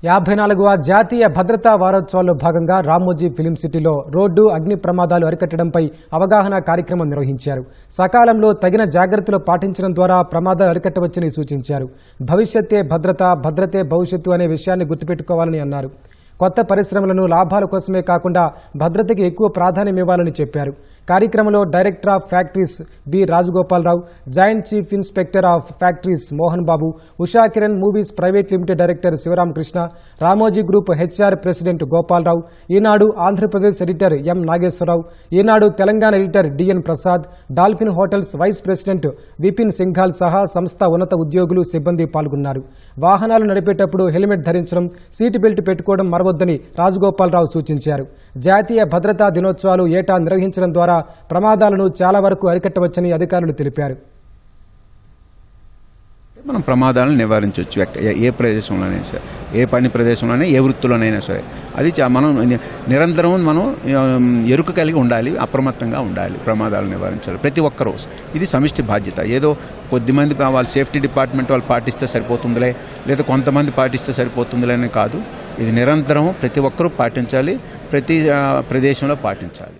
54వ జాతీయ భద్రతా వారోత్సవాల్లో భాగంగా రామోజీ ఫిలిం సిటీలో రోడ్డు అగ్ని ప్రమాదాలు అరికట్టడంపై అవగాహన కార్యక్రమం నిర్వహించారు. సకాలంలో తగిన జాగ్రత్తలు పాటించడం ద్వారా ప్రమాదాలు అరికట్టవచ్చని సూచించారు. భవిష్యత్తే భద్రత, భద్రతే భవిష్యత్తు అనే విషయాన్ని గుర్తుపెట్టుకోవాలని అన్నారు. కొత్త పరిశ్రమలను లాభాల కోసమే కాకుండా భద్రతకి ఎక్కువ ప్రాధాన్యం ఇవ్వాలని చెప్పారు. కార్యక్రమంలో director of factories B Rajagopalarao, joint chief inspector of factories Mohan Babu, Usha Kiran movies private limited director Sivaramakrishna, Ramoji group HR president Gopalarao, Eenadu Andhra Pradesh editor M Nageswararao, Eenadu Telangana editor DN Prasad, Dolphin hotels vice president Vipin Singhal సహా సంస్థ ఉన్నత ఉద్యోగులు, సిబ్బంది పాల్గొన్నారు. వాహనాలు నడిపేటప్పుడు హెల్మెట్ ధరించడం, సీటు బెల్ట్ పెట్టుకోవడం మరవద్దని రాజగోపాలరావు సూచించారు. జాతీయ భద్రతా దినోత్సవాలు ఏటా నిర్వహించడం ద్వారా ప్రమాదాలను చాలా వరకు అరికట్టవచ్చని అధికారులు తెలిపారు. మనం ప్రమాదాలను నివారించవచ్చు. ఏ ప్రదేశంలోనైనా సరే, ఏ పని ప్రదేశంలోనైనా, ఏ వృత్తిలోనైనా సరే. అది మనం నిరంతరం మనం ఎరుక కలిగి ఉండాలి, అప్రమత్తంగా ఉండాలి, ప్రమాదాలను నివారించాలి ప్రతి ఒక్కరూ. ఇది సమిష్టి బాధ్యత. ఏదో కొద్దిమంది వాళ్ళ సేఫ్టీ డిపార్ట్మెంట్ వాళ్ళు పాటిస్తే సరిపోతుందిలే, లేదా కొంతమంది పాటిస్తే సరిపోతుందిలే అని కాదు. ఇది నిరంతరం ప్రతి ఒక్కరూ పాటించాలి, ప్రతి ప్రదేశంలో పాటించాలి.